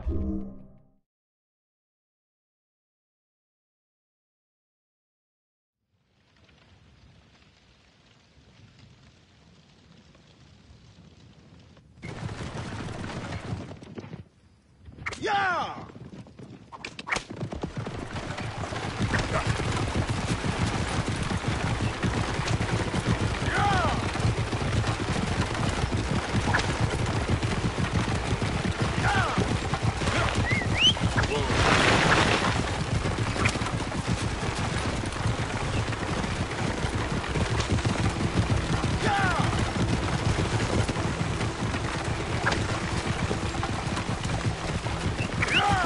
Yeah! Yeah!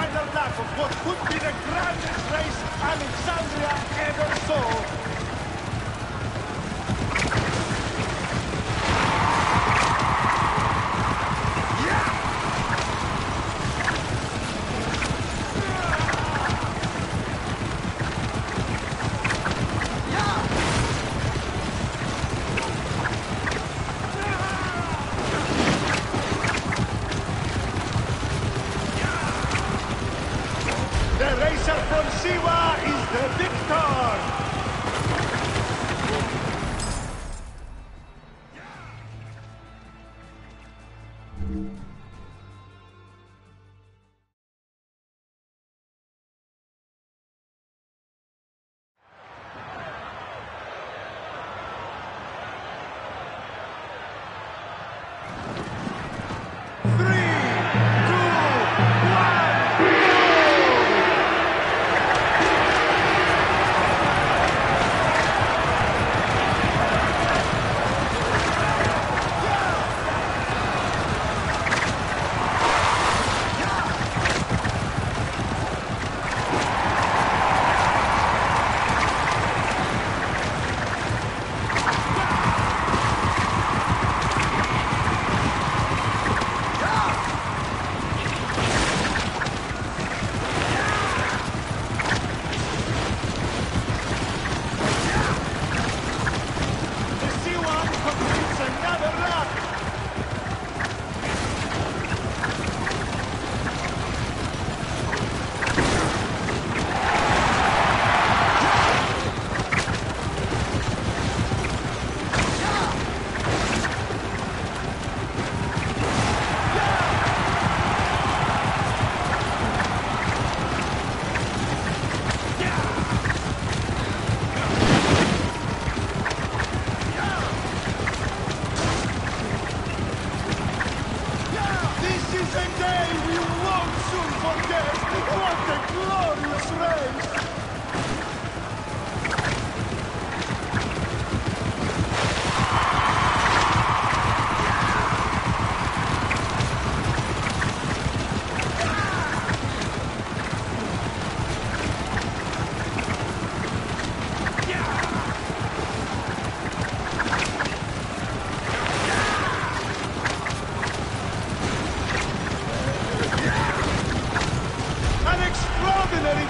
final lap of what could be the grandest race Alexandria ever saw. The racer from Siwa is the victor!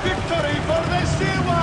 Victory for the C1!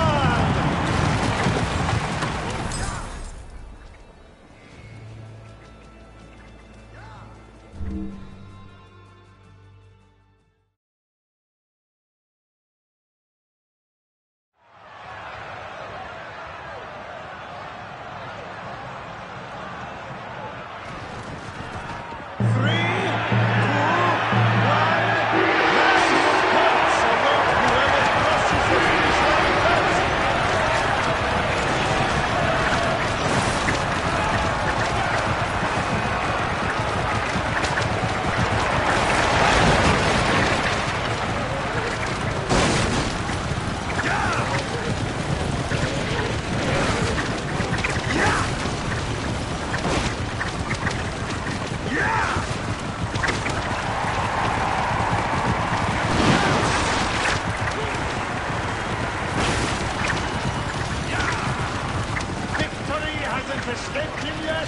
Escaped him yet?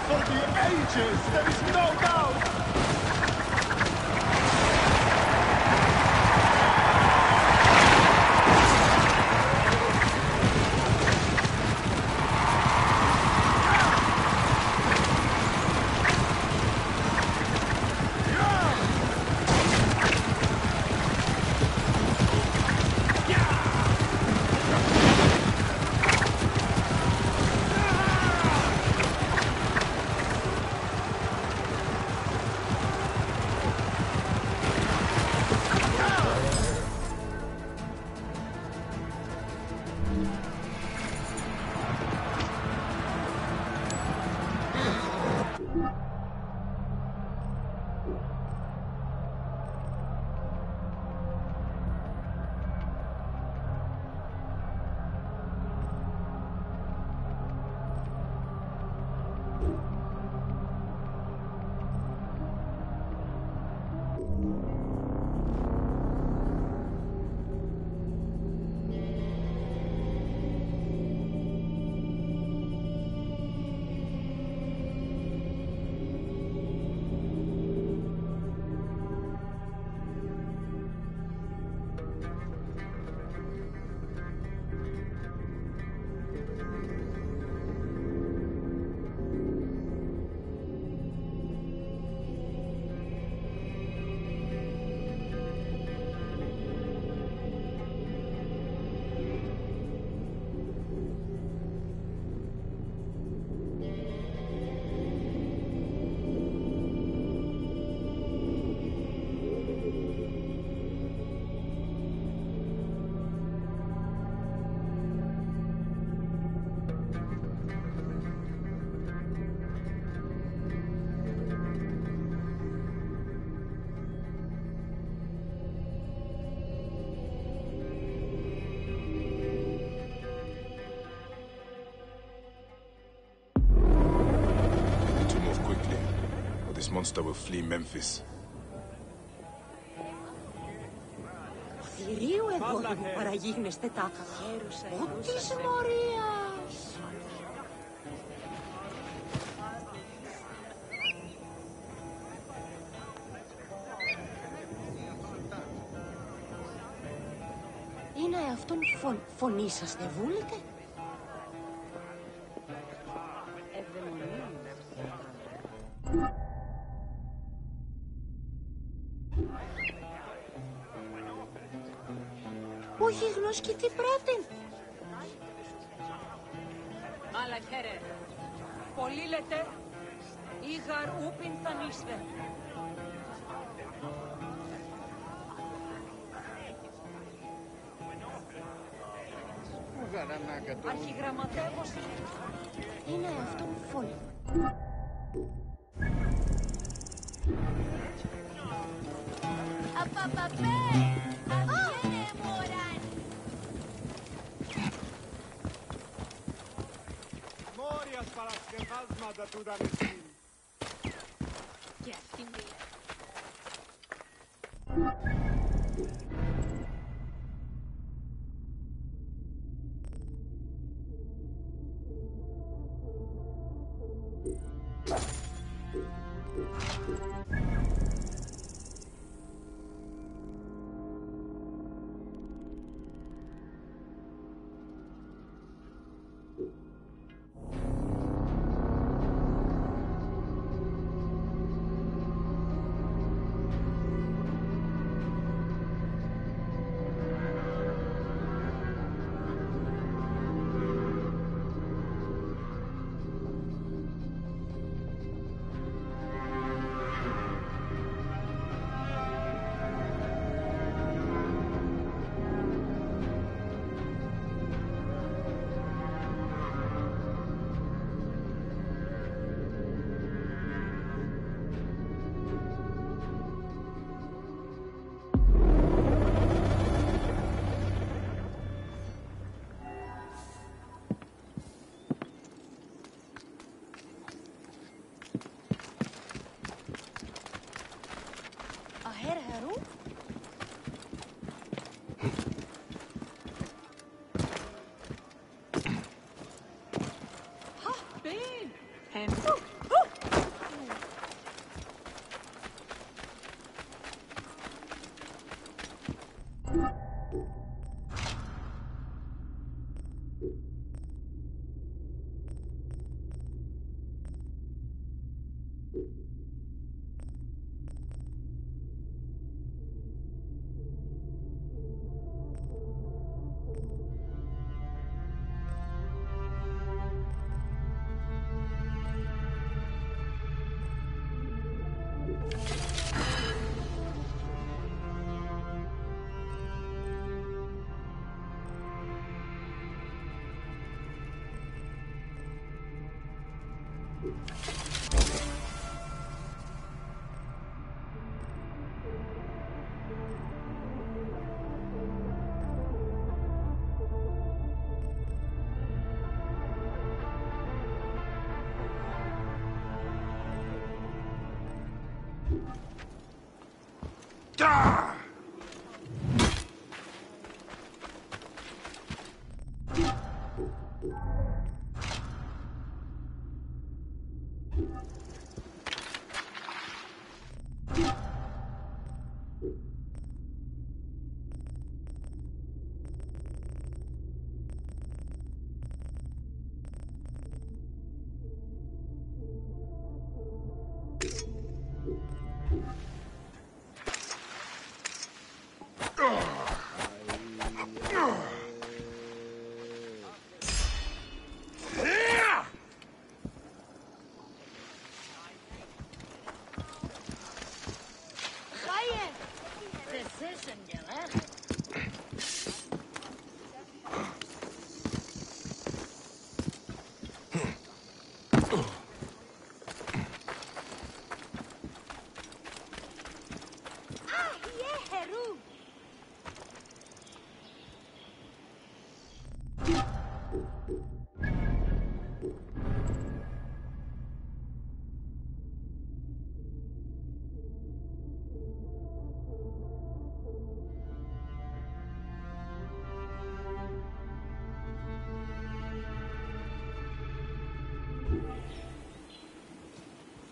For the ages, there is no doubt! this monster will flee Memphis. Θηρίου εγώ δεν μου παραγίγνεστε τάκα. Ό, της μορίας. Είναι αυτόν φωνή σας δεν βούλετε? Όχι γνώσκει τι πράτην. Αλλά χαίρε, πολύ λέτε, ήγαρ ούπιν θανίστε. Αρχιγραμματεύος είναι αυτόν φωνή. Απαπαπέ! Αυγένε μωράν! Μόριας παρασκευάσματα του δανεστήν. και αυτή μιλάει.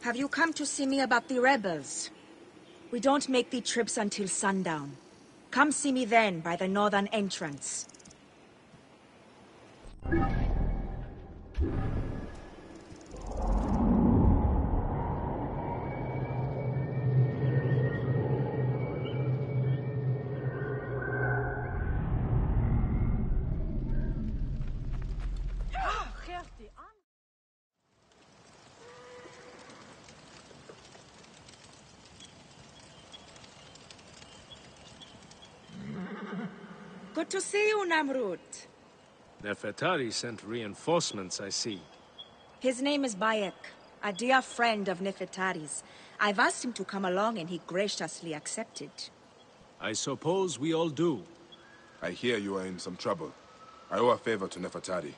Have you come to see me about the rebels? We don't make the trips until sundown. Come see me then by the northern entrance. Good to see you, Namrud. Nefertari sent reinforcements, I see. His name is Bayek, a dear friend of Nefertari's. I've asked him to come along and he graciously accepted. I suppose we all do. I hear you are in some trouble. I owe a favor to Nefertari.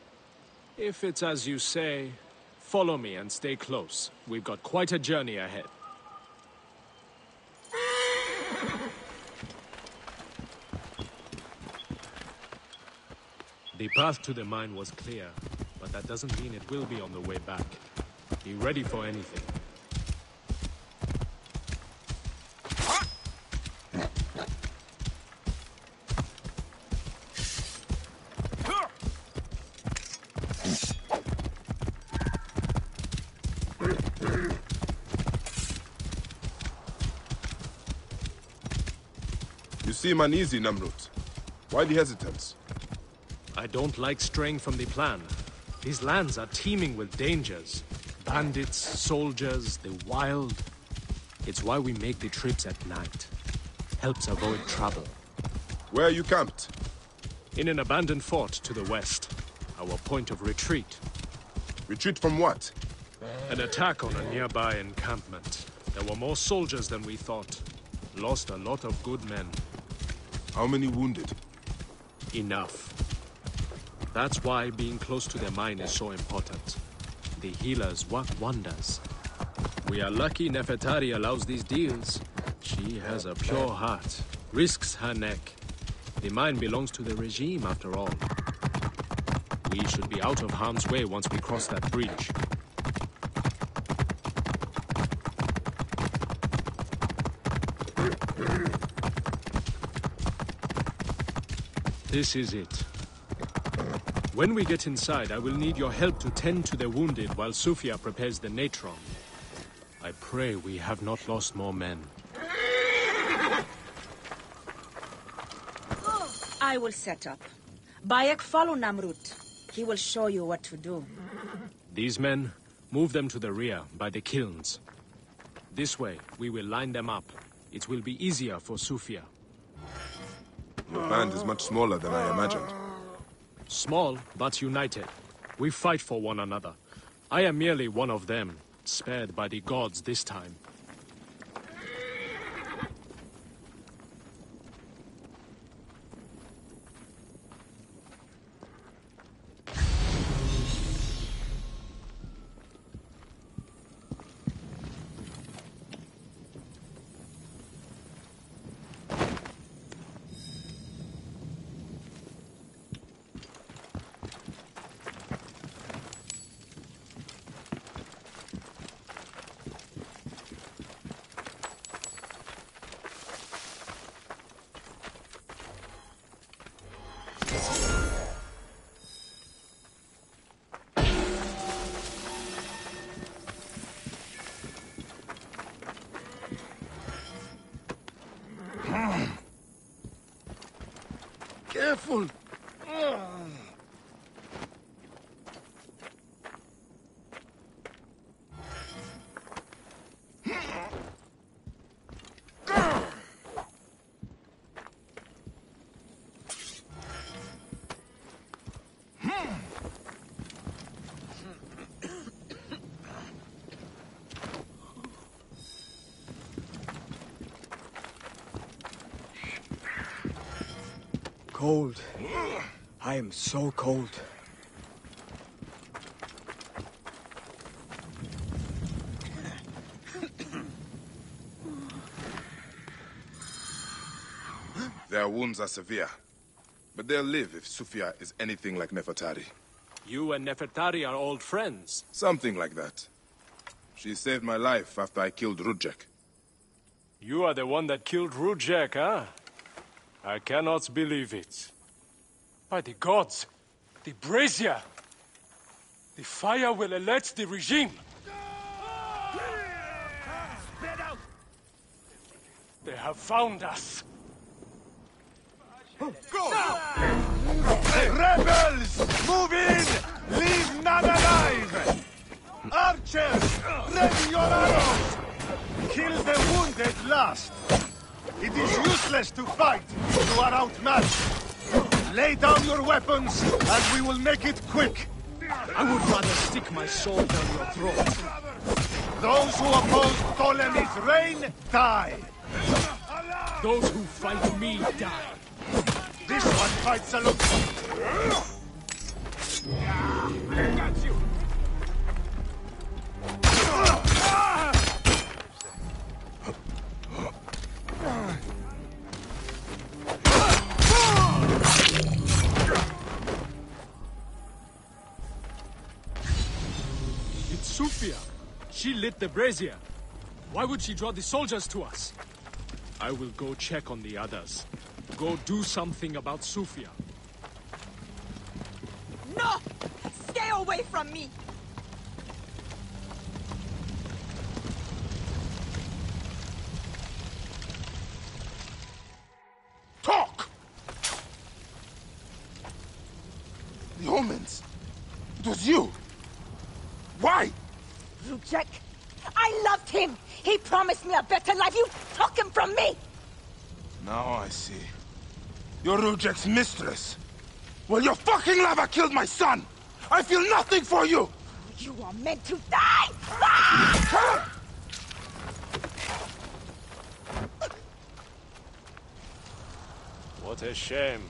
If it's as you say, follow me and stay close. We've got quite a journey ahead. The path to the mine was clear, but that doesn't mean it will be on the way back. Be ready for anything. You seem uneasy, Namrud. Why the hesitance? I don't like straying from the plan. These lands are teeming with dangers. Bandits, soldiers, the wild. It's why we make the trips at night. Helps avoid trouble. Where are you camped? In an abandoned fort to the west. Our point of retreat. Retreat from what? An attack on a nearby encampment. There were more soldiers than we thought. Lost a lot of good men. How many wounded? Enough. That's why being close to the mine is so important. The healers work wonders. We are lucky Nefertari allows these deals. She has a pure heart, risks her neck. The mine belongs to the regime after all. We should be out of harm's way once we cross that bridge. This is it. When we get inside, I will need your help to tend to the wounded while Sufia prepares the natron. I pray we have not lost more men. I will set up. Bayek, follow Namrud. He will show you what to do. These men, move them to the rear, by the kilns. This way, we will line them up. It will be easier for Sufia. Your band is much smaller than I imagined. Small, but united. We fight for one another. I am merely one of them, spared by the gods this time. Careful! Cold. I am so cold. Their wounds are severe, but they'll live if Sufia is anything like Nefertari. You and Nefertari are old friends. Something like that. She saved my life after I killed Rudjek. You are the one that killed Rudjek, huh? I cannot believe it. By the gods, the brazier! The fire will alert the regime! They have found us! Rebels! Move in! Leave none alive! Archers! Ready your arrows! Kill the wounded last! It is useless to fight! You are outmatched! Lay down your weapons, and we will make it quick! I would rather stick my sword down your throat. Those who oppose Ptolemy's reign, die! Those who fight me die. This one fights alone! Got you! It's Sufia. She lit the brazier. Why would she draw the soldiers to us? I will go check on the others. Go do something about Sufia. No! Stay away from me! Talk! The omens. It was you. Why? Rudjek, I loved him! He promised me a better life! You took him from me! Now I see. You're Rudjek's mistress. Well, your fucking lava killed my son! I feel nothing for you! You are meant to die! Ah! What a shame.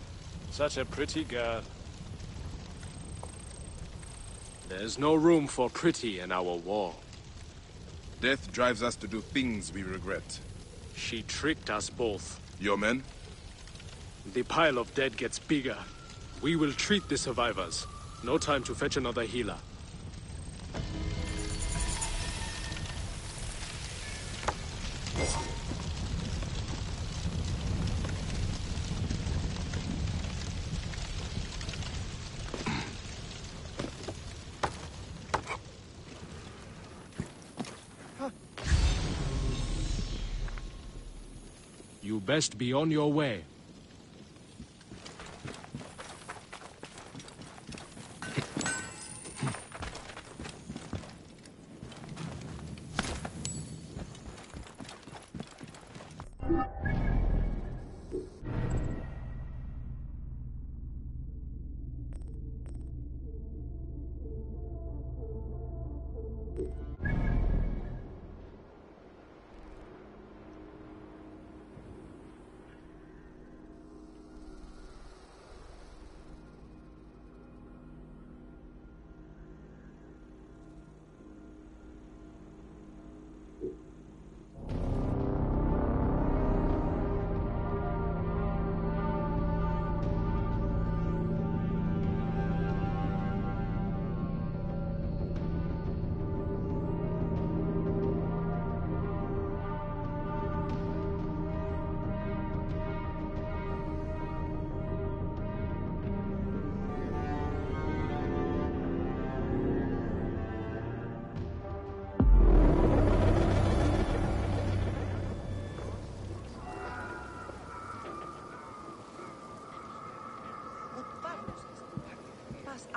Such a pretty girl. There's no room for pretty in our war. Death drives us to do things we regret. She tricked us both. Your men? The pile of dead gets bigger. We will treat the survivors. No time to fetch another healer. You best be on your way.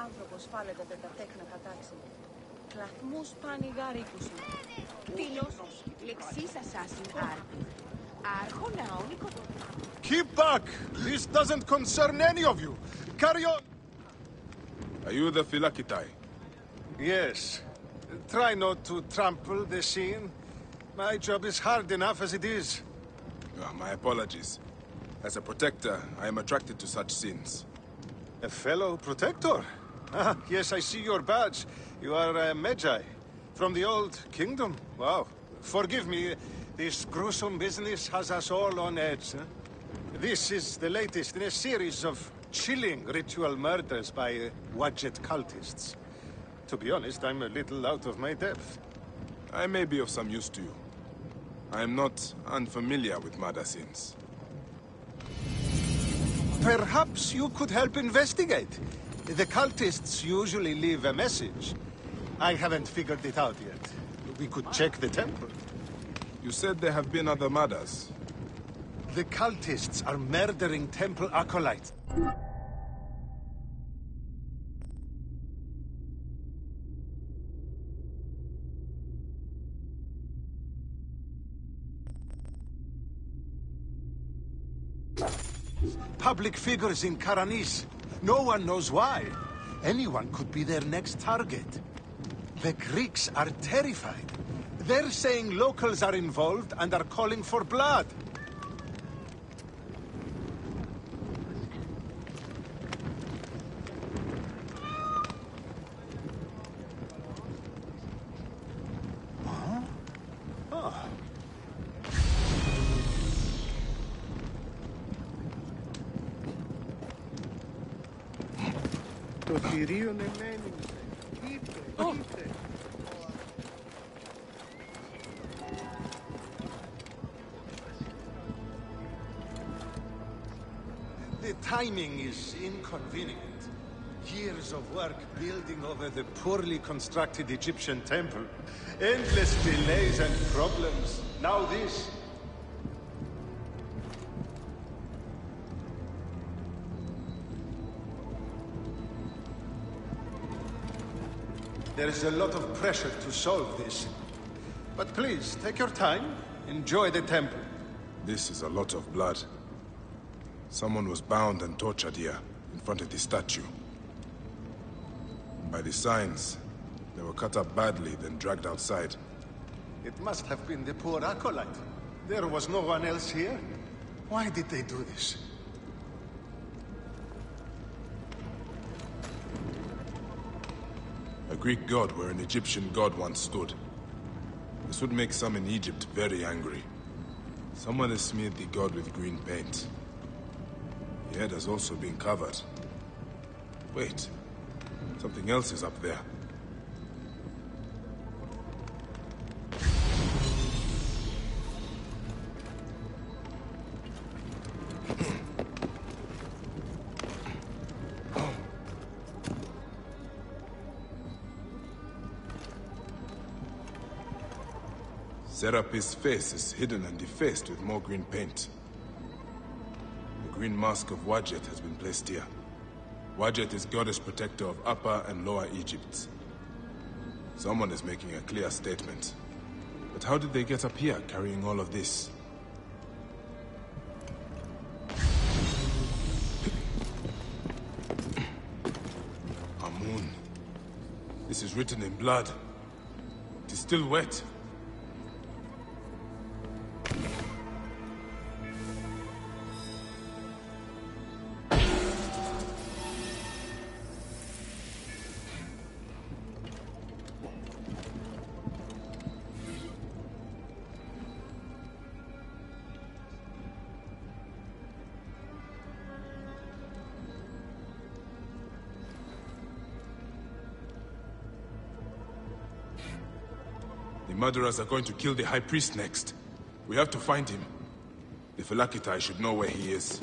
άνθρωπος φάλεται πεντατέκνα κατάξι. Κλαθμούς πανηγαρίκουσου. Τίλος, λεξής assassin άρπη. Άρχονα όνικο. Keep back! This doesn't concern any of you! Carry on! Are you the Philakitai? Yes. Try not to trample the scene. My job is hard enough as it is. My apologies. As a protector, I am attracted to such scenes. A fellow protector? Ah, yes, I see your badge. You are a Medjay. From the old kingdom? Wow. Forgive me, this gruesome business has us all on edge. Huh? This is the latest in a series of chilling ritual murders by Wadjet cultists. To be honest, I'm a little out of my depth. I may be of some use to you. I am not unfamiliar with murder scenes. Perhaps you could help investigate. The cultists usually leave a message. I haven't figured it out yet. We could check the temple. You said there have been other murders. The cultists are murdering temple acolytes. Public figures in Karanis. No one knows why. Anyone could be their next target. The Greeks are terrified. They're saying locals are involved and are calling for blood. Το θηρίον εμένει. Ήρθε. The timing is inconvenient. Years of work building over the poorly constructed Egyptian temple. Endless delays and problems. Now this. There is a lot of pressure to solve this. But please, take your time. Enjoy the temple. This is a lot of blood. Someone was bound and tortured here, in front of the statue. By the signs, they were cut up badly, then dragged outside. It must have been the poor acolyte. There was no one else here. Why did they do this? A Greek god where an Egyptian god once stood. This would make some in Egypt very angry. Someone has smeared the god with green paint. The head has also been covered. Wait, something else is up there. Serapis' face is hidden and defaced with more green paint. The green mask of Wadjet has been placed here. Wadjet is goddess protector of Upper and Lower Egypt. Someone is making a clear statement. But how did they get up here carrying all of this? Amun. This is written in blood. It is still wet. The murderers are going to kill the High Priest next. We have to find him. The Phylakitai should know where he is.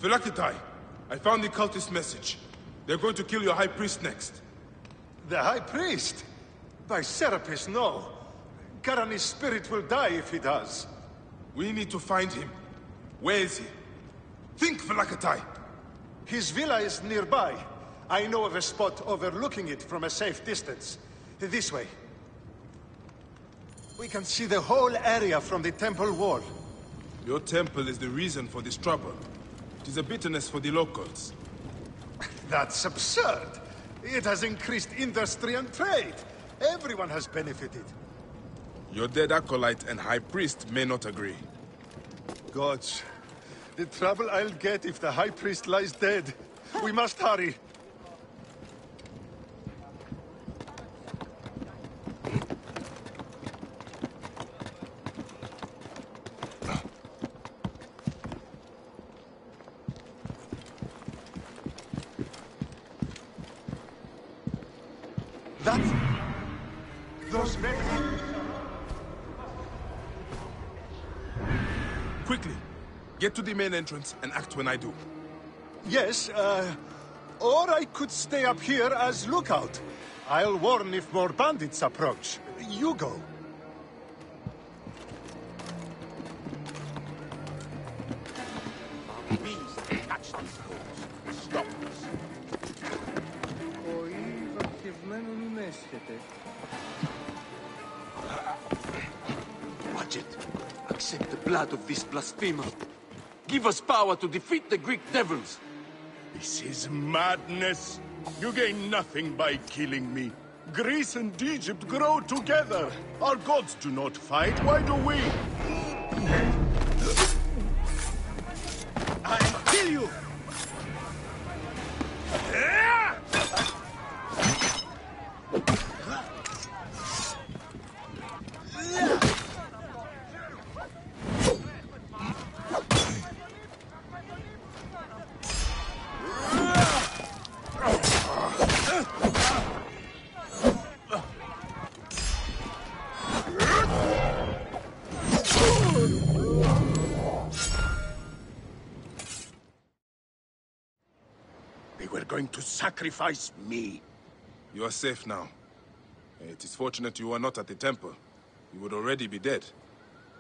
Phylakitai, I found the cultist message. They're going to kill your High Priest next. The High Priest? By Serapis, no. Karani's spirit will die if he does. We need to find him. Where is he? Think, Phylakitai! His villa is nearby. I know of a spot overlooking it from a safe distance. This way. We can see the whole area from the temple wall. Your temple is the reason for this trouble. It is a bitterness for the locals. That's absurd. It has increased industry and trade. Everyone has benefited. Your dead acolyte and High Priest may not agree. Gods, the trouble I'll get if the High Priest lies dead. We must hurry. That... Those men... Quickly! Get to the main entrance and act when I do. Yes, or I could stay up here as lookout. I'll warn if more bandits approach. You go. Watch it. Accept the blood of this blasphemer. Give us power to defeat the Greek devils. This is madness. You gain nothing by killing me. Greece and Egypt grow together. Our gods do not fight. Why do we? I'll kill you! They were going to sacrifice me. You are safe now. It is fortunate you are not at the temple. You would already be dead.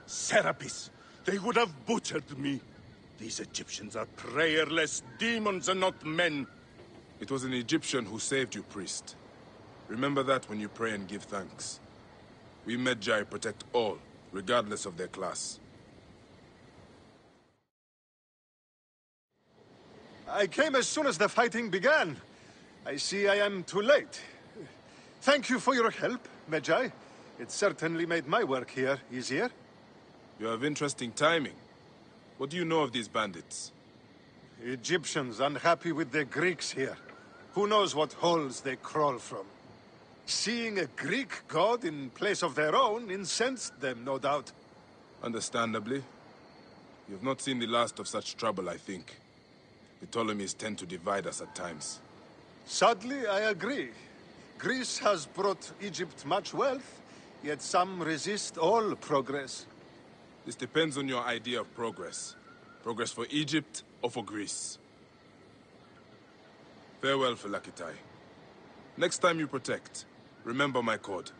Serapis, they would have butchered me. These Egyptians are prayerless demons and not men. It was an Egyptian who saved you, priest. Remember that when you pray and give thanks. We Medjay protect all, regardless of their class. I came as soon as the fighting began. I see I am too late. Thank you for your help, Medjay. It certainly made my work here easier. You have interesting timing. What do you know of these bandits? Egyptians unhappy with the Greeks here. Who knows what holes they crawl from? Seeing a Greek god in place of their own incensed them, no doubt. Understandably. You have not seen the last of such trouble, I think. The Ptolemies tend to divide us at times. Sadly, I agree. Greece has brought Egypt much wealth, yet some resist all progress. This depends on your idea of progress. Progress for Egypt or for Greece. Farewell, Phylakitai. Next time you protect, remember my code.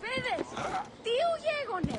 Παιδες, τι γέγονε.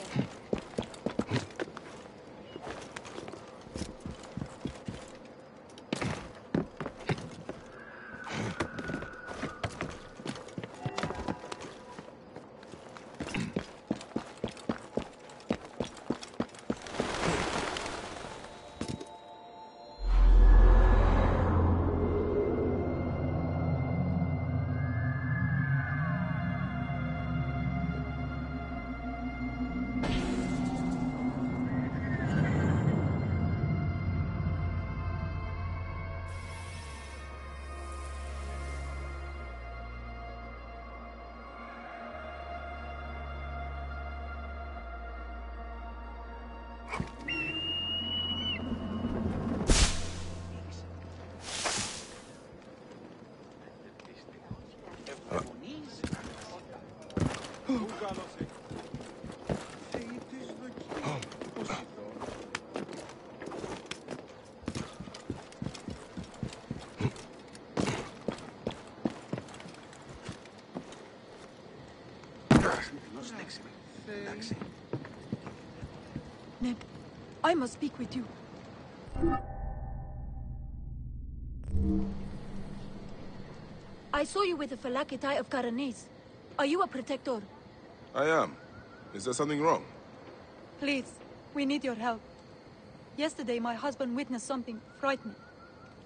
Neb, I must speak with you. I saw you with the Phylakitai of Karanes. Are you a protector? I am. Is there something wrong? Please, we need your help. Yesterday, my husband witnessed something frightening.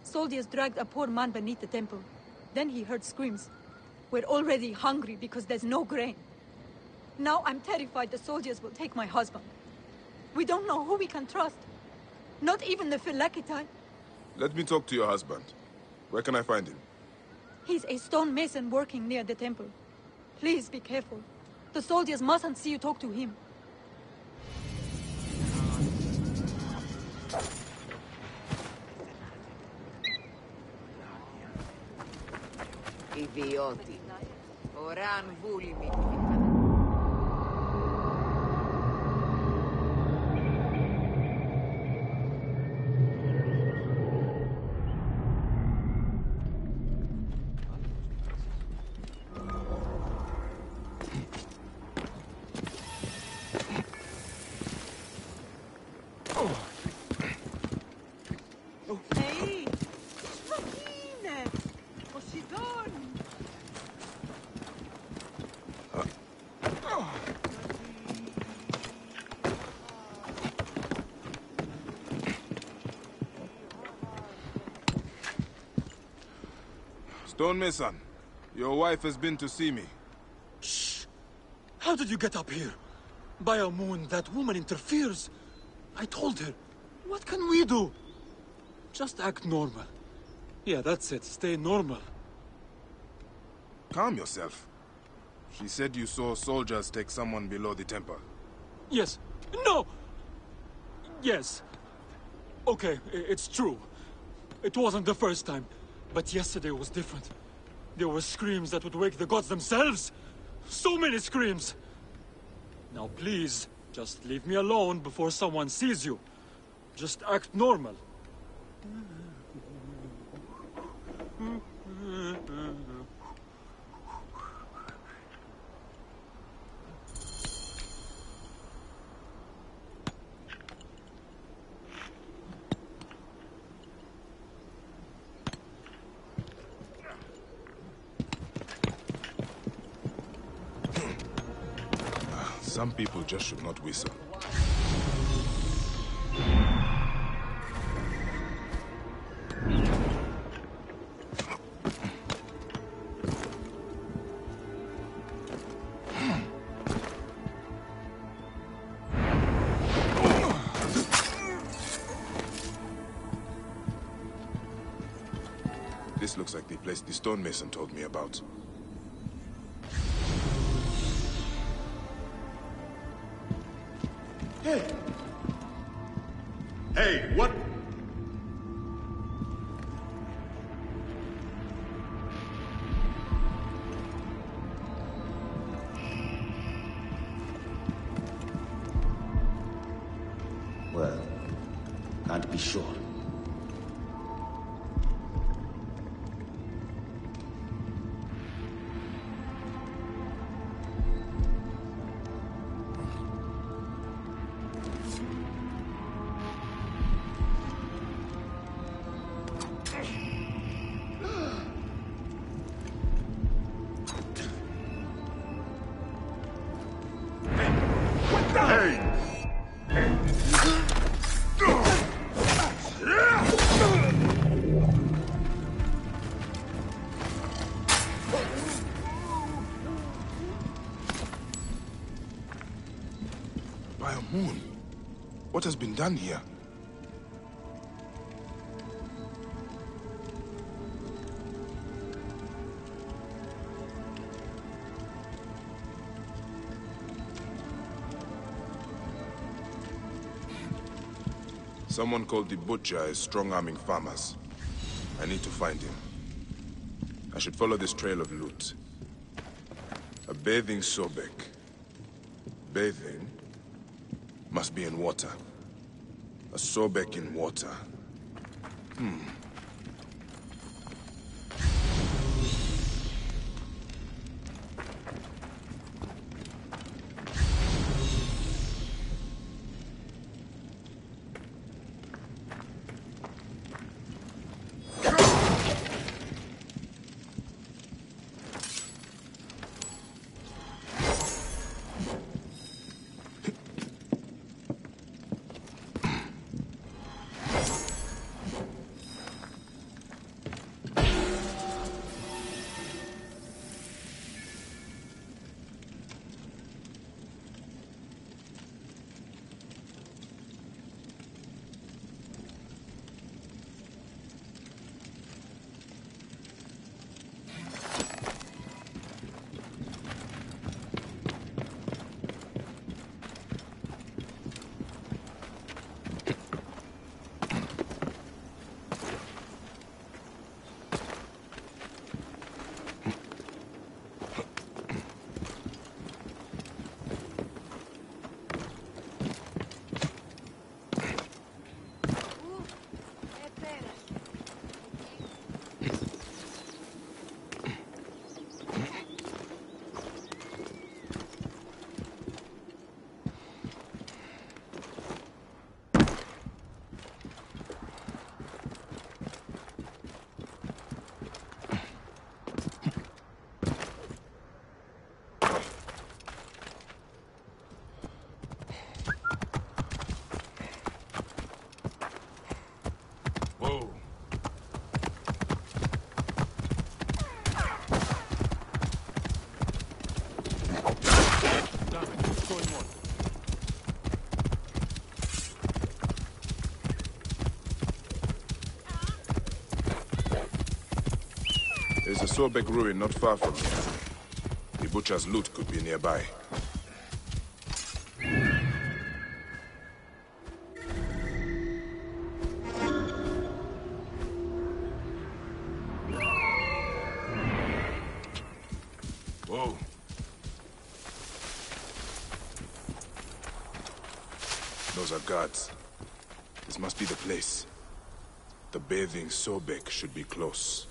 Soldiers dragged a poor man beneath the temple. Then he heard screams. We're already hungry because there's no grain. Now I'm terrified the soldiers will take my husband. We don't know who we can trust. Not even the Phylakitai. Let me talk to your husband. Where can I find him? He's a stonemason working near the temple. Please be careful. The soldiers mustn't see you talk to him. Ιδιώτη. Ωράν βούλημη. Hey! Σφακίνε! Ποσειδών! Stonemason, your wife has been to see me. Shh! How did you get up here? By a moon, that woman interferes. I told her. What can we do? Just act normal. Yeah, that's it. Stay normal. Calm yourself. She said you saw soldiers take someone below the temple. Yes. No! Yes. Okay, it's true. It wasn't the first time. But yesterday was different. There were screams that would wake the gods themselves. So many screams. Now please, just leave me alone before someone sees you. Just act normal. Some people just should not whistle. This looks like the place the stonemason told me about. Hey! Hey, what? Well, can't be sure. By a moon. What has been done here? Someone called the Butcher is strong-arming farmers. I need to find him. I should follow this trail of loot. A bathing Sobek. Bathing must be in water. A Sobek in water. There's a Sobek ruin not far from here. The butcher's loot could be nearby. Whoa. Those are guards. This must be the place. The bathing Sobek should be close.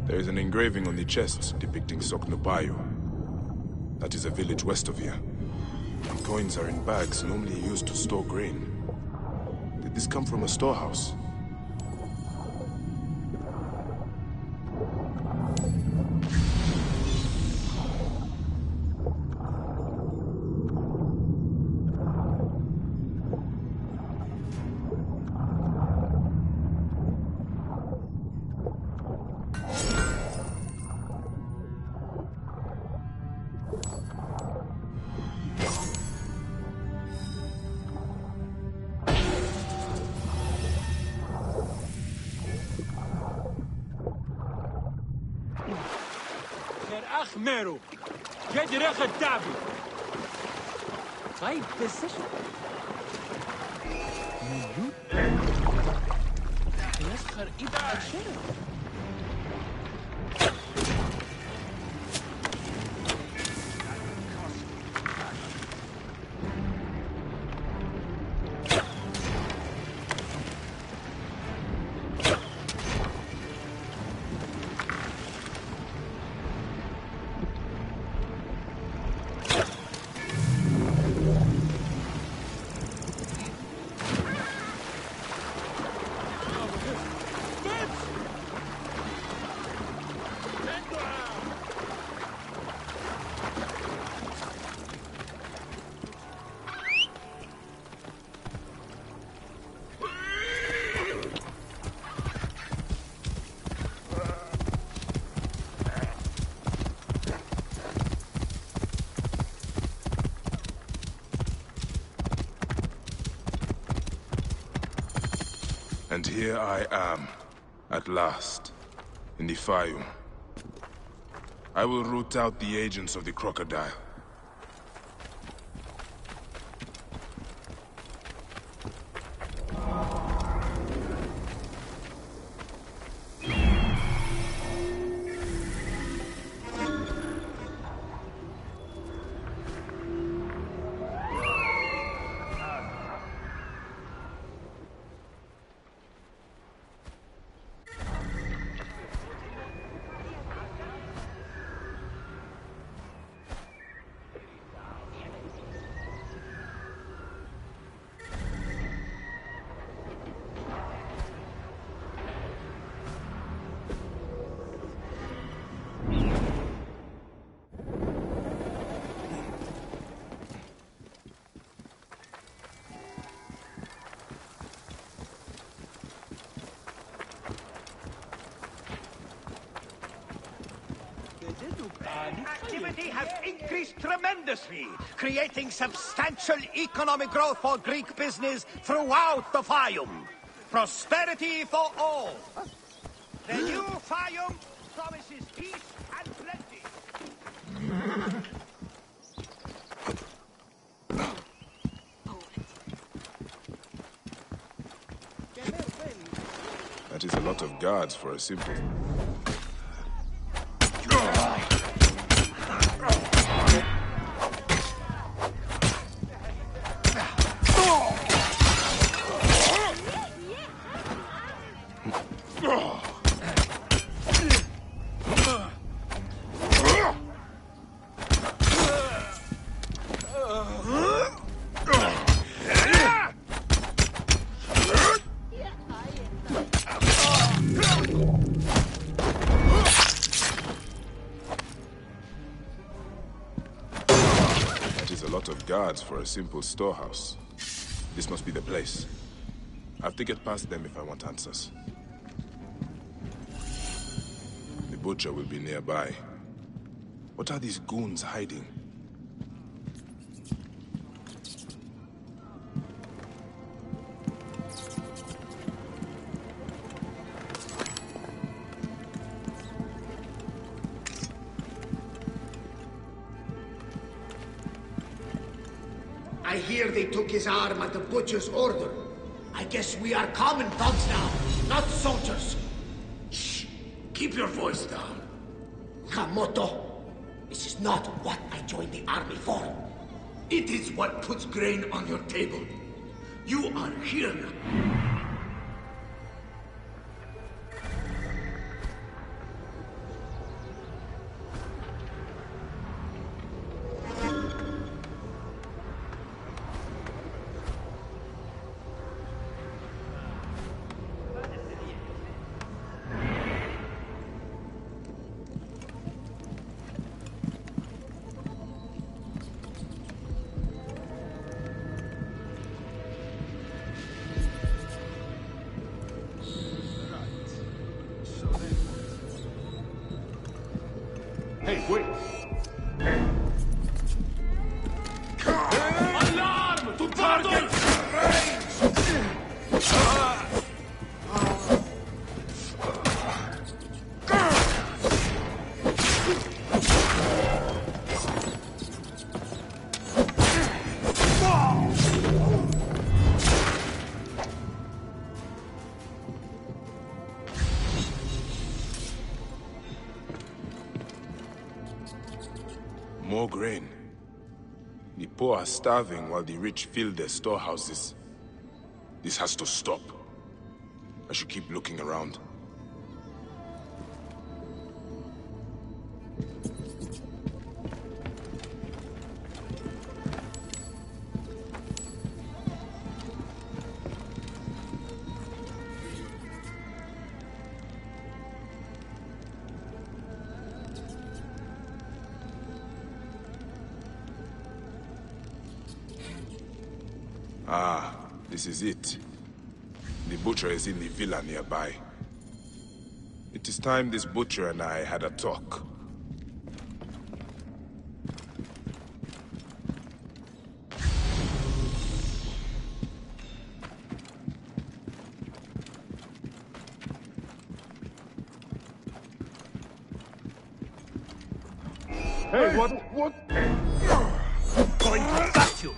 There is an engraving on the chest depicting Soknopayo. That is a village west of here. The coins are in bags normally used to store grain. Did this come from a storehouse? Meru, get your head down. Right position. يسخر إذا الشرف. And here I am, at last, in the Fayum. I will root out the agents of the crocodile. activity has increased tremendously, creating substantial economic growth for Greek business throughout the Fayum. Prosperity for all. The new Fayum promises peace and plenty. That is a lot of guards for a simple... guards for a simple storehouse. This must be the place. I have to get past them if I want answers. The butcher will be nearby. What are these goons hiding? I hear they took his arm at the butcher's order. I guess we are common thugs now, not soldiers. Shh! Keep your voice down. Kamoto, this is not what I joined the army for. It is what puts grain on your table. You are here now. Hey, wait! Alarm! To target! More grain. The poor are starving while the rich fill their storehouses. This has to stop. I should keep looking around. Ah, this is it. The butcher is in the villa nearby. It is time this butcher and I had a talk. Hey, what? Going to gut you!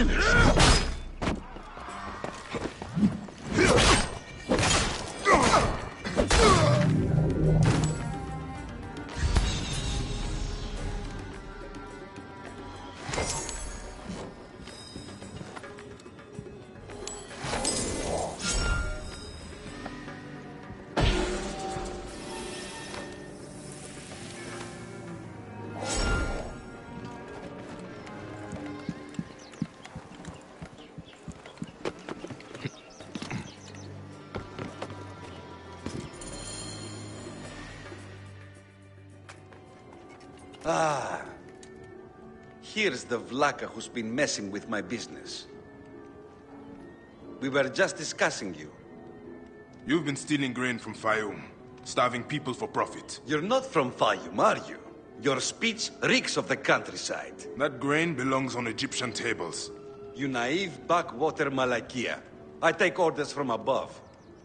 finished. Ah. Here's the Vlaka who's been messing with my business. We were just discussing you. You've been stealing grain from Fayum, starving people for profit. You're not from Fayum, are you? Your speech reeks of the countryside. That grain belongs on Egyptian tables. You naive backwater Malakia. I take orders from above.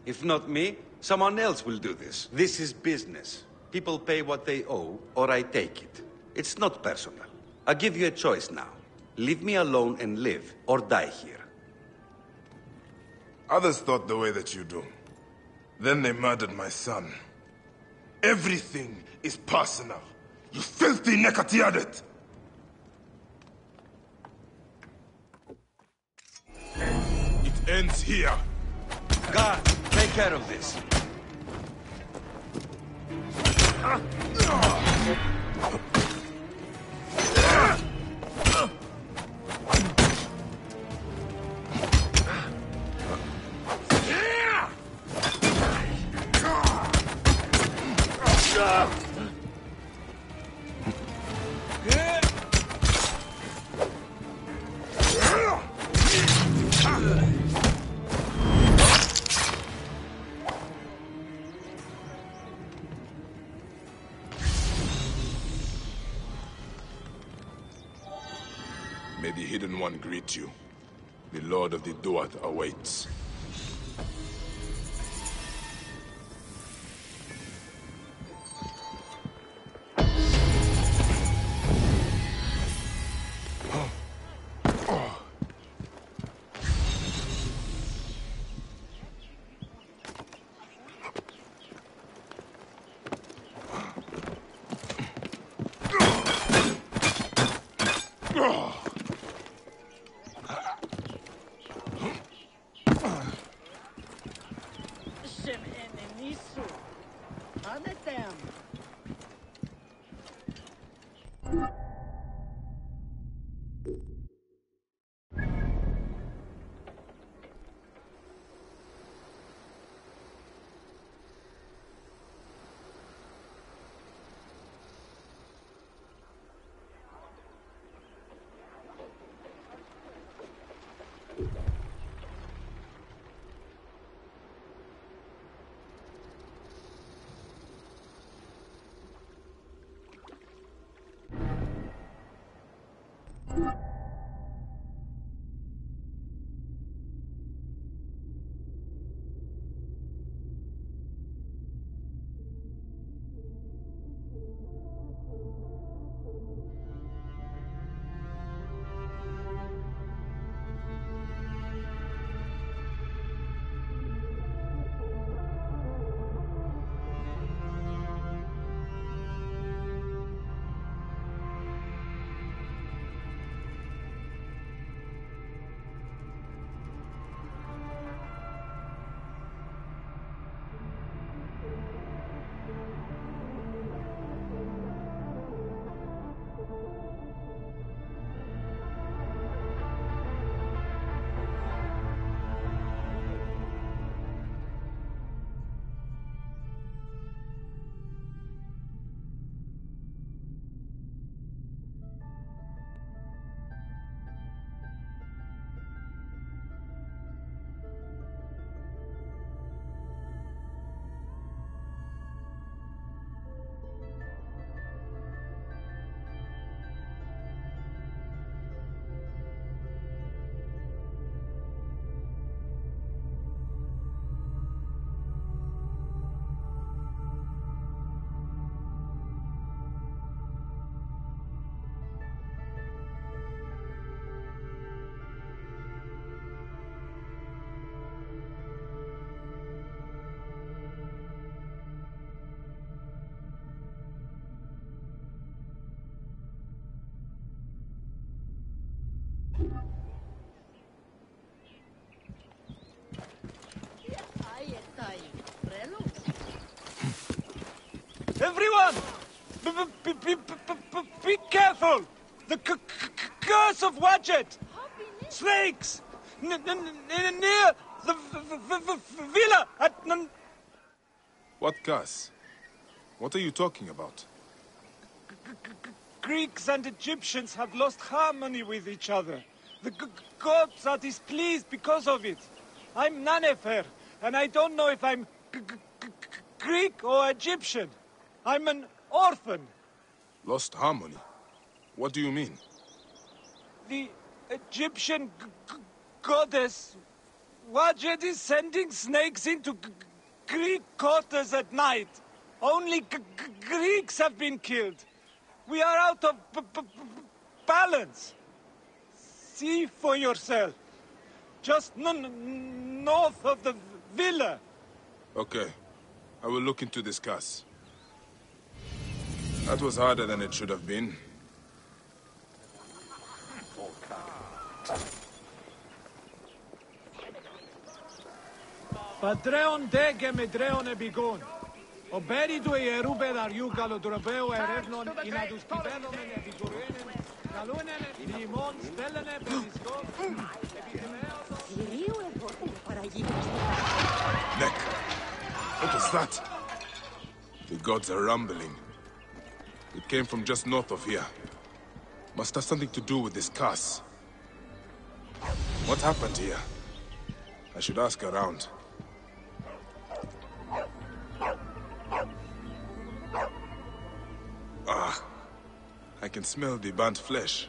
If not me, someone else will do this. This is business. People pay what they owe, or I take it. It's not personal. I give you a choice now. Leave me alone and live, or die here. Others thought the way that you do. Then they murdered my son. Everything is personal. You filthy Nekatiadet! It ends here. God, take care of this. May the Hidden One greet you. The Lord of the Duat awaits. Everyone! Be careful! The curse of Wadjet! Snakes! Near the villa at... What curse? What are you talking about? Greeks and Egyptians have lost harmony with each other. The gods are displeased because of it. I'm Nanefer, and I don't know if I'm Greek or Egyptian. I'm an orphan. Lost harmony? What do you mean? The Egyptian goddess Wadjet is sending snakes into Greek quarters at night. Only Greeks have been killed. We are out of balance. See for yourself. Just north of the villa. Okay. I will look into this curse. That was harder than it should have been. Πατρέον δε και μετρέον επικόν. Ο πέριτου ιερούπεδ αριούκαλο τροπέου ερεύνων ή να τους πιβαίνομεν επικουρένεν, καλούνεν διημών στέλνενε περισκό, Θηρίου εγώ παραγγείλεις. Neck! What was that? The gods are rumbling. It came from just north of here. Must have something to do with this curse. What happened here? I should ask around. Ah, I can smell the burnt flesh.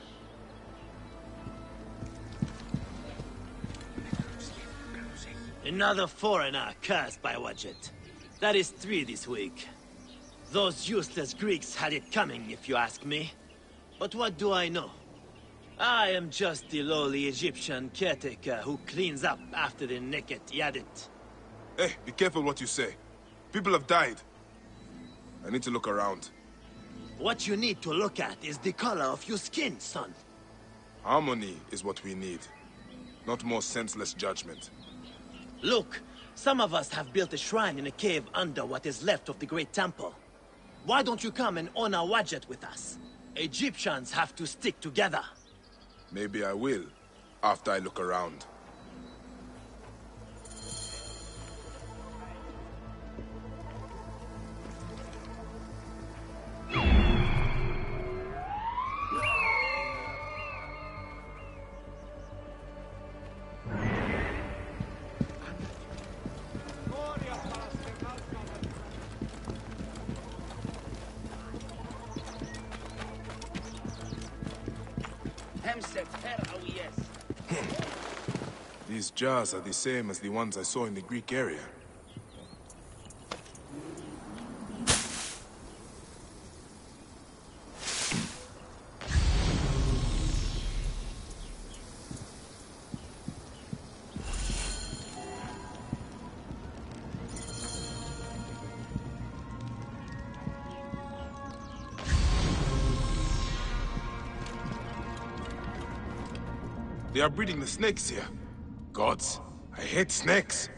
Another foreigner cursed by Wadjet. That is 3 this week. Those useless Greeks had it coming, if you ask me. But what do I know? I am just the lowly Egyptian caretaker who cleans up after the naked Yadit. Hey, be careful what you say. People have died. I need to look around. What you need to look at is the color of your skin, son. Harmony is what we need. Not more senseless judgment. Look, some of us have built a shrine in a cave under what is left of the Great Temple. Why don't you come and honor Wadjet with us? Egyptians have to stick together. Maybe I will, after I look around. These jars are the same as the ones I saw in the Greek area. They are breeding the snakes here. Gods, I hate snakes.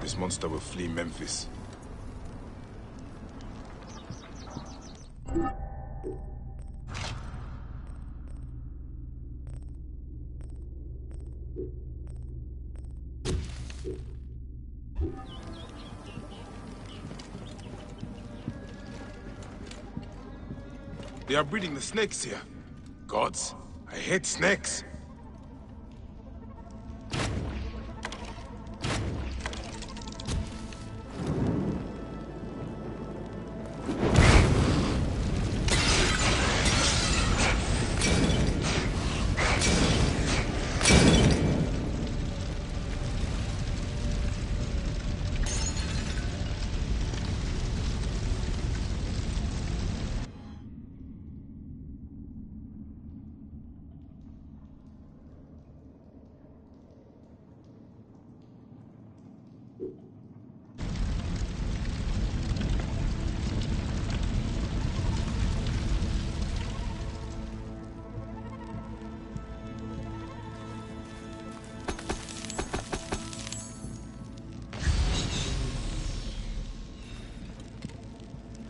This monster will flee Memphis. They are breeding the snakes here. Gods, I hate snakes.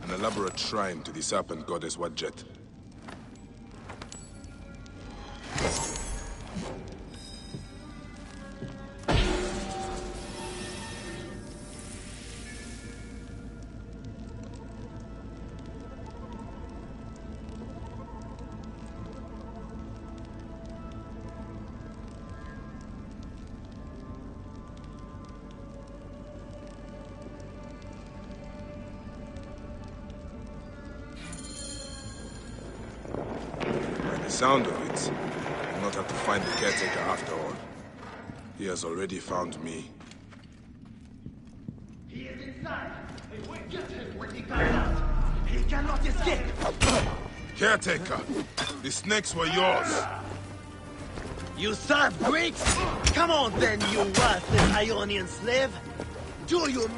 An elaborate shrine to the serpent goddess Wadjet. The sound of it, I'll not have to find the caretaker after all. He has already found me. He is inside. And we get him when he comes out. He cannot escape. Caretaker, the snakes were yours. You serve Greeks? Come on then, you worthless Ionian slave. Do you...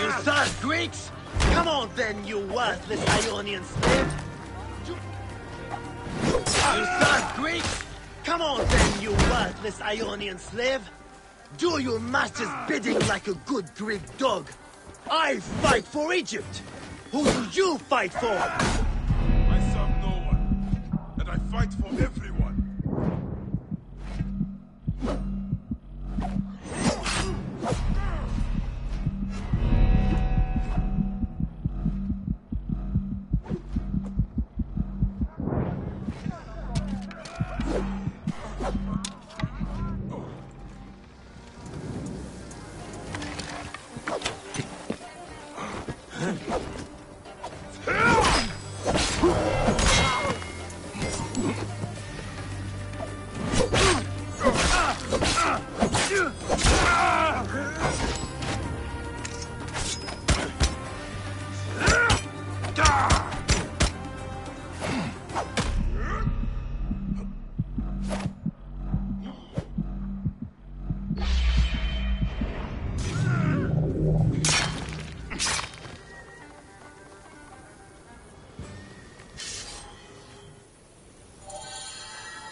You serve Greeks? Come on then, you worthless Ionian slave. You serve Greeks? Come on then, you worthless Ionian slave. Do your master's bidding like a good Greek dog. I fight for Egypt. Who do you fight for? I serve no one, and I fight for everyone.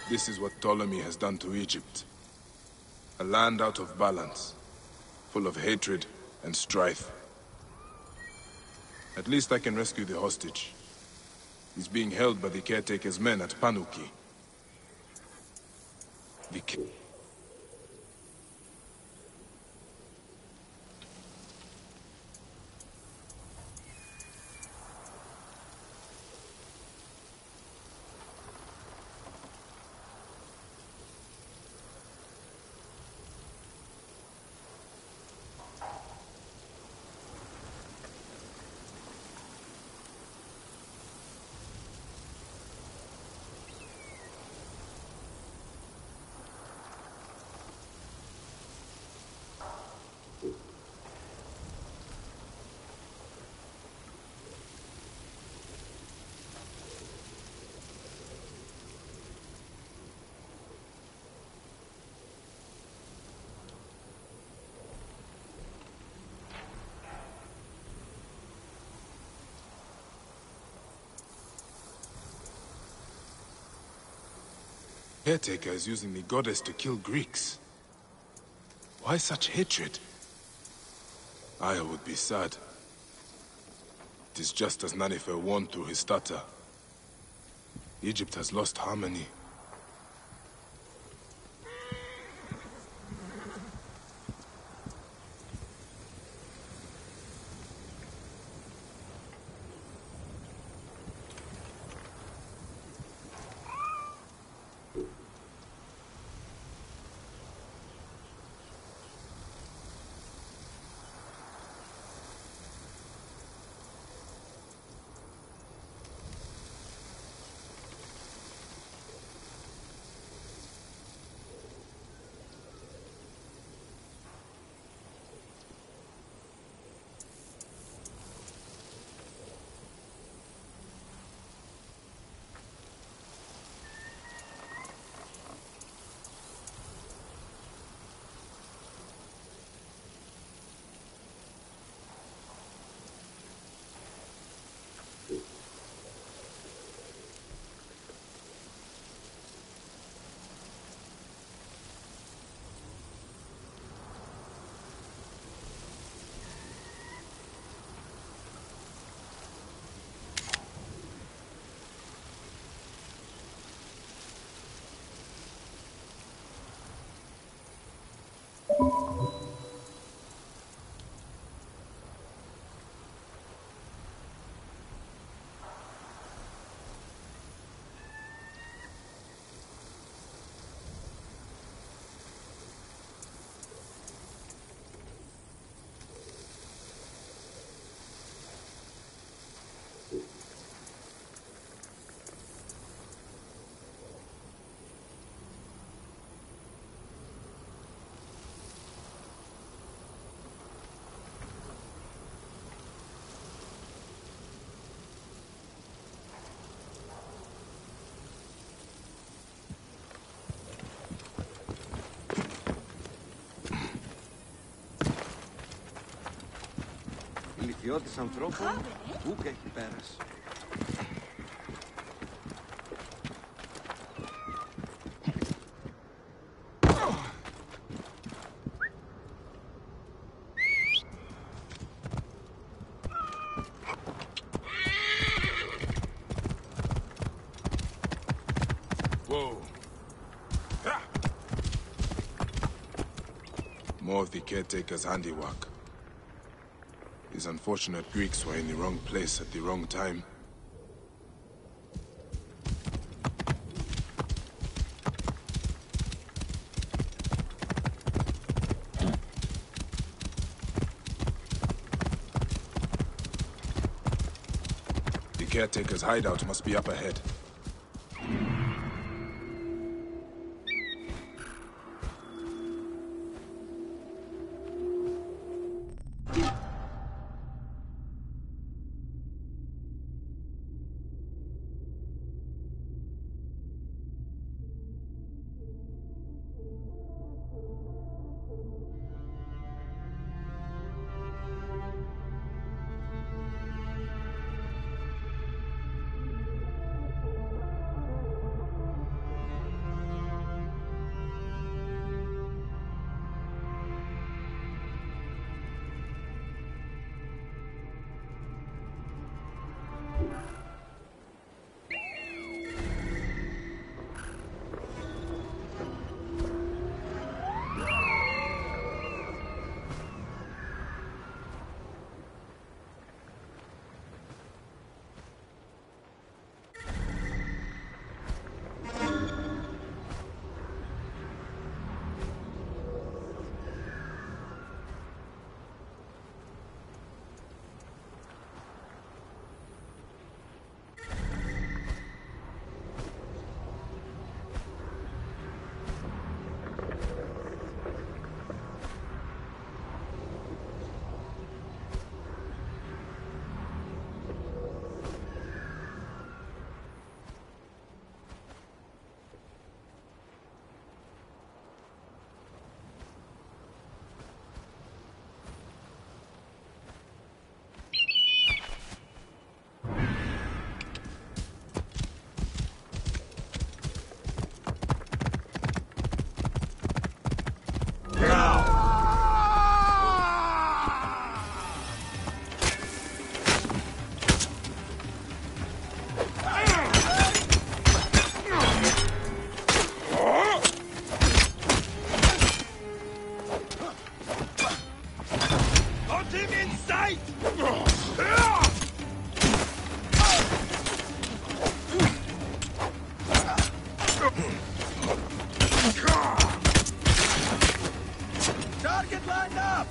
This is what Ptolemy has done to Egypt. A land out of balance, full of hatred and strife. At least I can rescue the hostage. He's being held by the caretaker's men at Panuki. The caretaker is using the goddess to kill Greeks. Why such hatred? Aya would be sad. It is just as Nanifer warned through his stutter. Egypt has lost harmony. Στρατιώτης ανθρώπων, πού και έχει πέρασει. Whoa. More of the caretaker's handiwork. These unfortunate Greeks were in the wrong place at the wrong time. The caretaker's hideout must be up ahead. Target lined up!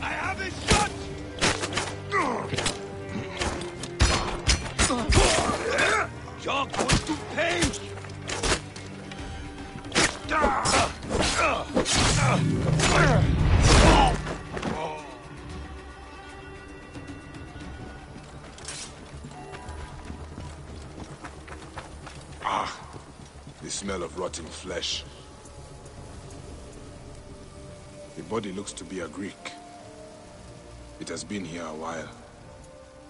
I have a shot! You're going to pay! The smell of rotting flesh. The body looks to be a Greek. It has been here a while.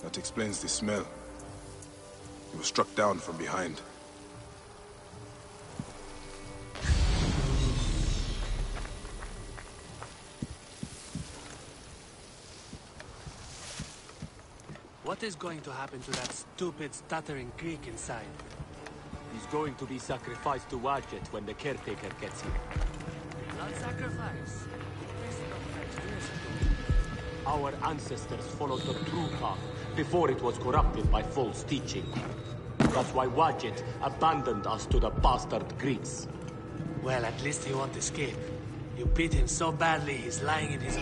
That explains the smell. He was struck down from behind. What is going to happen to that stupid, stuttering Greek inside? He's going to be sacrificed to Wadjet when the caretaker gets here. Blood sacrifice? Our ancestors followed the true path before it was corrupted by false teaching. That's why Wadjet abandoned us to the bastard Greeks. Well, at least he won't escape. You beat him so badly, he's lying in his...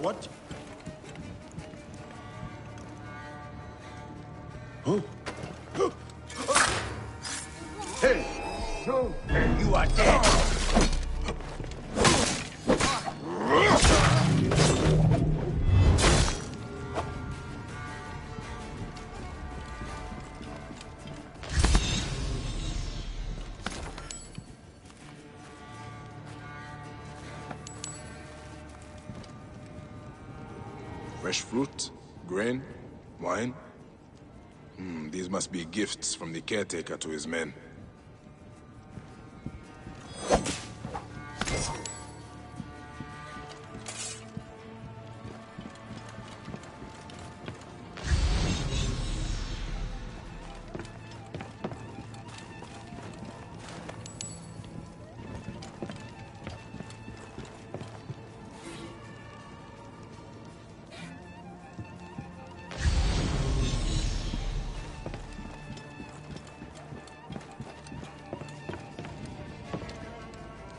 What? Hey! No! You are dead! Fresh fruit, grain, wine. These must be gifts from the caretaker to his men.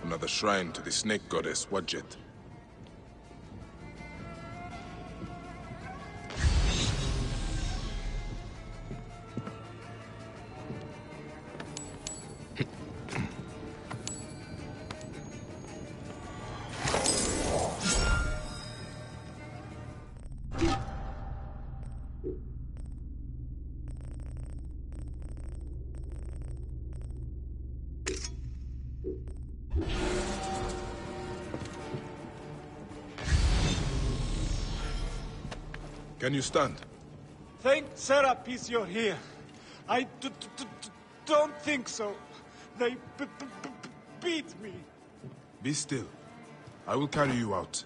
Another shrine to the snake goddess, Wadjet. Can you stand? Thank Serapis you're here. I don't think so. They beat me. Be still. I will carry you out.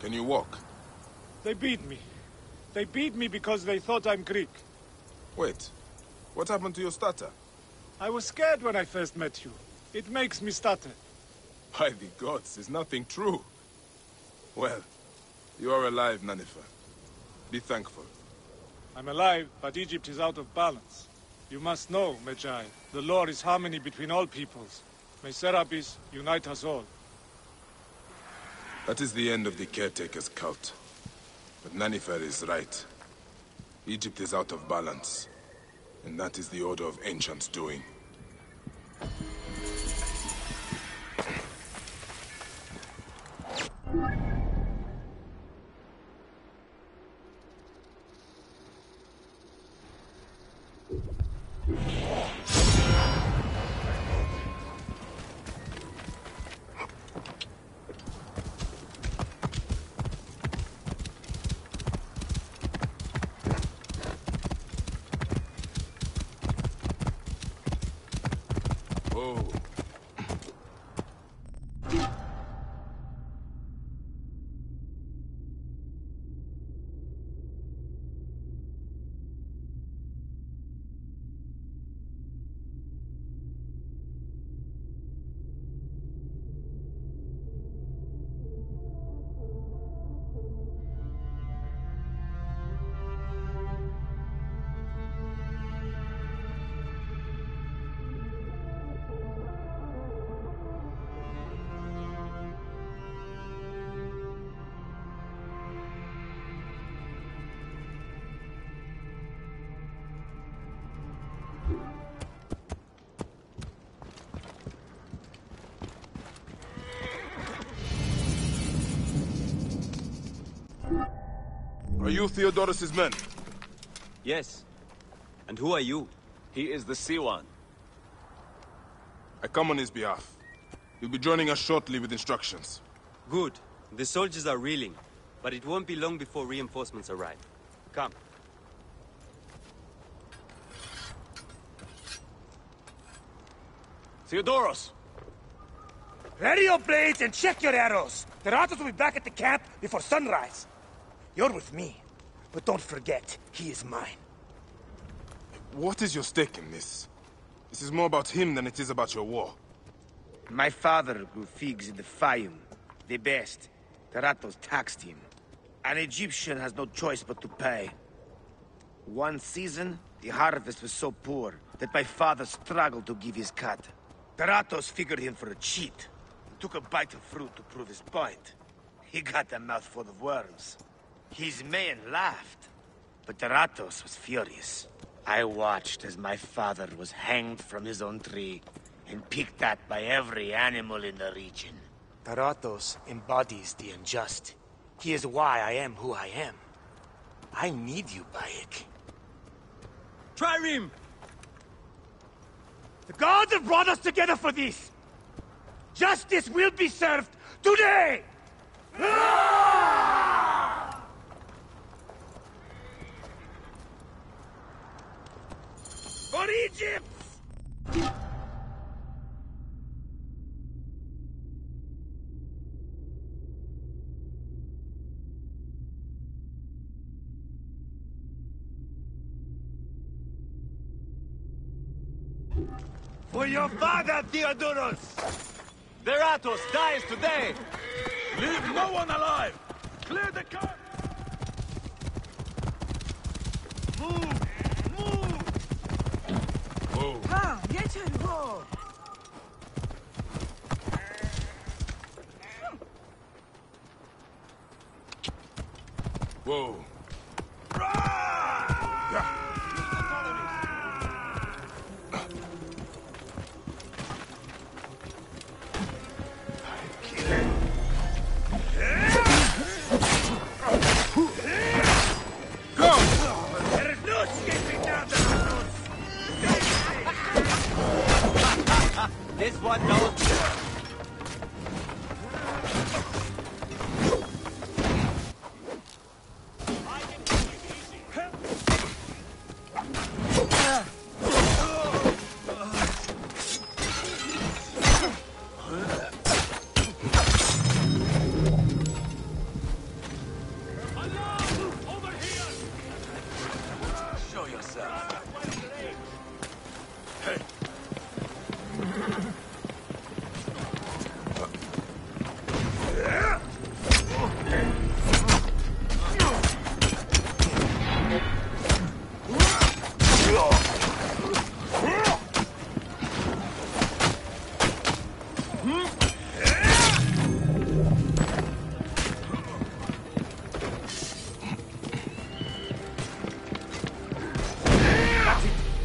Can you walk? They beat me. They beat me because they thought I'm Greek. Wait. What happened to your stutter? I was scared when I first met you. It makes me stutter. By the gods, is nothing true. Well, you are alive, Nanifer. Be thankful. I'm alive, but Egypt is out of balance. You must know, Medjay, the law is harmony between all peoples. May Serapis unite us all. That is the end of the caretaker's cult. But Nanifer is right. Egypt is out of balance. And that is the Order of Ancients doing. Are you Theodorus's men? Yes. And who are you? He is the Siwan. I come on his behalf. He'll be joining us shortly with instructions. Good. The soldiers are reeling, but it won't be long before reinforcements arrive. Come. Theodoros! Ready your blades and check your arrows. The Ratos will be back at the camp before sunrise. You're with me, but don't forget, he is mine. What is your stake in this? This is more about him than it is about your war. My father grew figs in the Fayum, the best. The Ratos taxed him. An Egyptian has no choice but to pay. One season, the harvest was so poor that my father struggled to give his cut. The Ratos figured him for a cheat, and took a bite of fruit to prove his point. He got a mouthful of worms. His men laughed, but the Ratos was furious. I watched as my father was hanged from his own tree, and picked at by every animal in the region. Taratos embodies the unjust. He is why I am who I am. I need you, Bayek. Trireme! The gods have brought us together for this! Justice will be served today! For Egypt! For your father, Theodorus! Veratos dies today! Leave no one alive! Clear the car! Move! Move! Whoa. Ah, get in, go! Whoa. There is no escaping now, This one knows. Show yourself.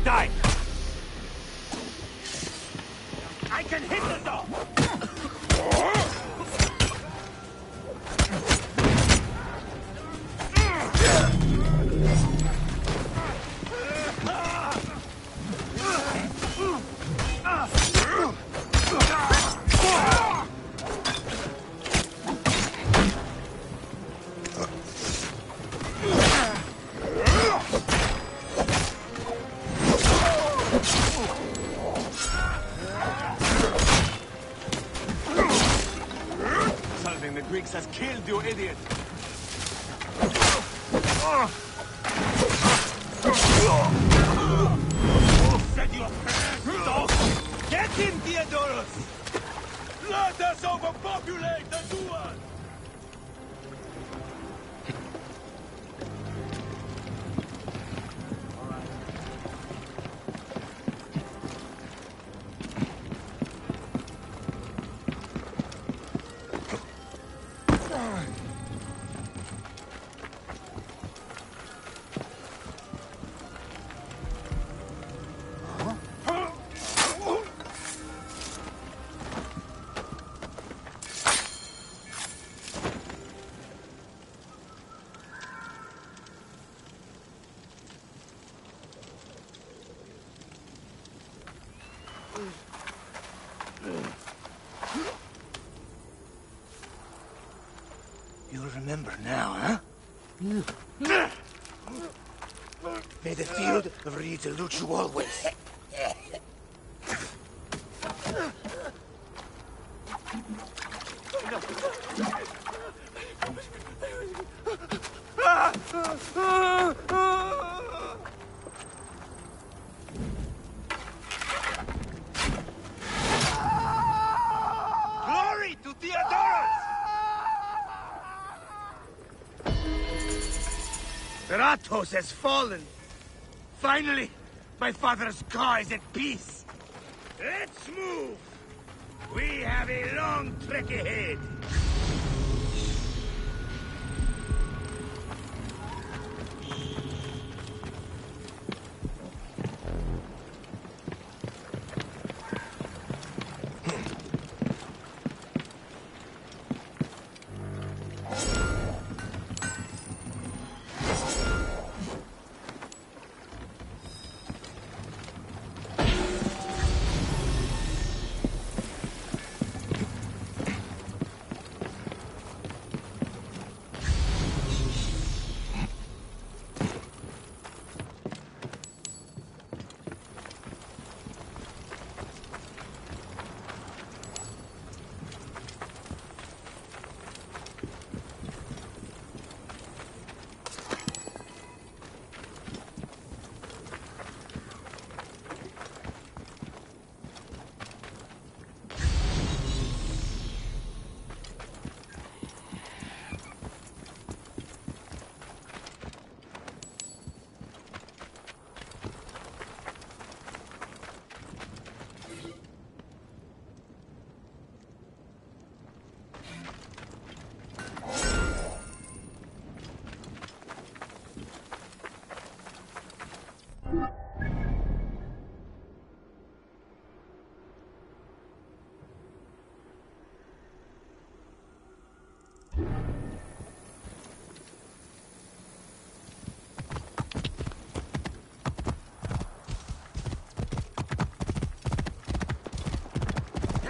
Die! I can hit the dog! Something the Greeks has killed, you idiot! Set your hands, dog! Get him, Theodorus! Let us overpopulate the Duan! Now, huh? May the field of Reed elude you always. Glory to Theodorus! Ratos has fallen. Finally, my father's car is at peace. Let's move. We have a long trek ahead.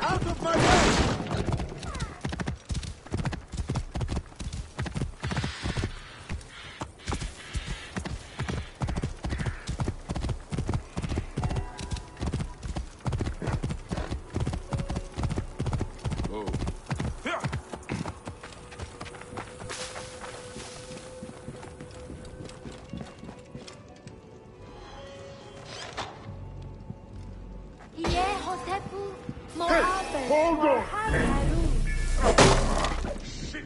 Out of my way! Hold on! Shit!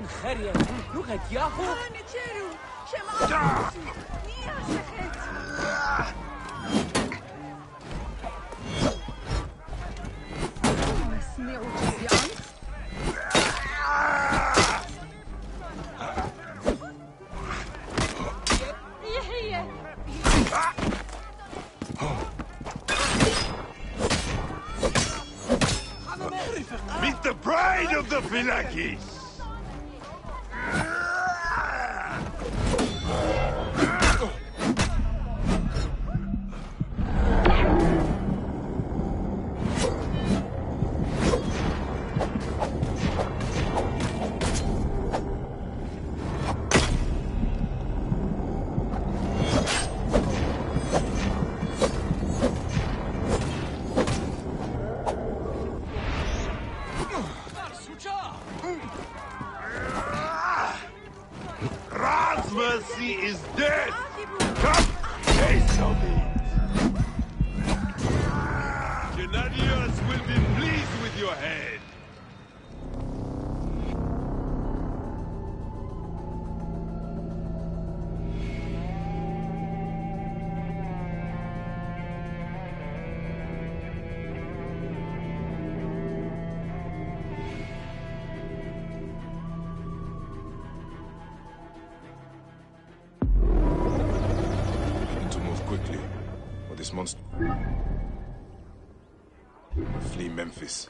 hen Kherian. Look at Yahoo. Meet the pride of the Phylakis! Ra's mercy is death! Come, taste of it! Gennadios will be pleased with your head! Quickly, or this monster flee Memphis.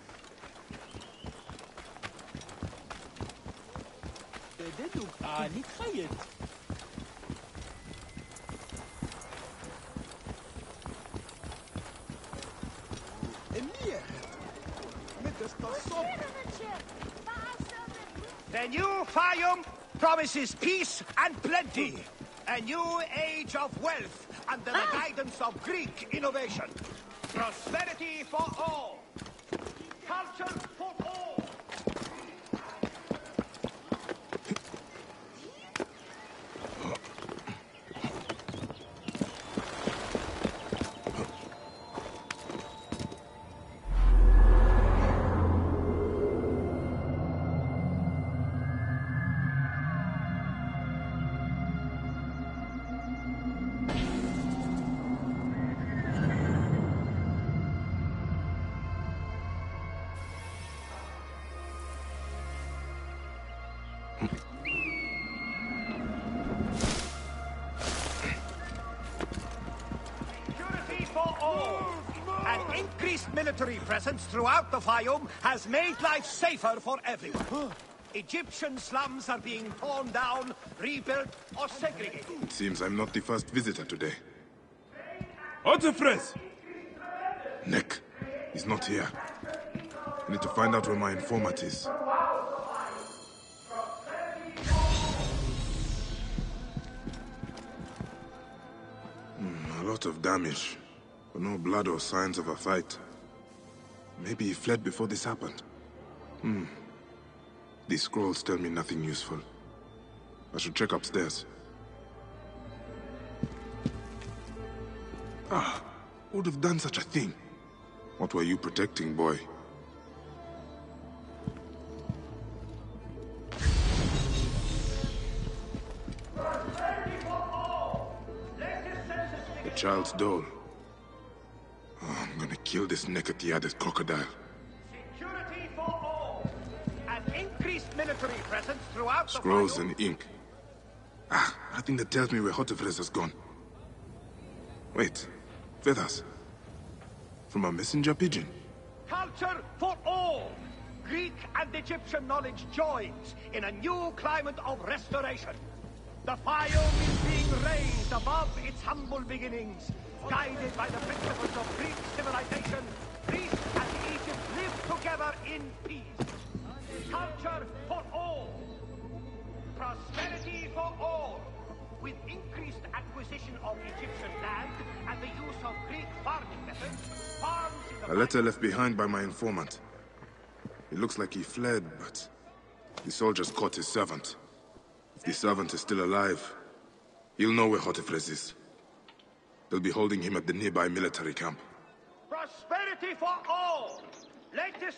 The new Fayum promises peace and plenty. A new age of wealth under the guidance of Greek innovation. Prosperity for all. Culture for all. An increased military presence throughout the Fayum has made life safer for everyone. Egyptian slums are being torn down, rebuilt, or segregated. It seems I'm not the first visitor today. Otefres! Nick, he's not here. I need to find out where my informant is. A lot of damage, but no blood or signs of a fight. Maybe he fled before this happened. These scrolls tell me nothing useful. I should check upstairs. Ah, who would have done such a thing? What were you protecting, boy? The child's doll. Oh, I'm gonna kill this naked-eared crocodile. Security for all. An increased military presence throughout the Scrolls Fayum. and ink. Ah, nothing that tells me where Hotefres has gone. Wait, feathers. From a messenger pigeon. Culture for all. Greek and Egyptian knowledge joins in a new climate of restoration. The Fayum is being raised above its humble beginnings, guided by the principles of Greek civilization. Greece and Egypt live together in peace. Culture for all. Prosperity for all. With increased acquisition of Egyptian land and the use of Greek farming methods, farms in the A letter left behind by my informant. It looks like he fled, but the soldiers caught his servant. If the servant is still alive, he'll know where Hotefres is. They'll be holding him at the nearby military camp. prosperity for all. Let this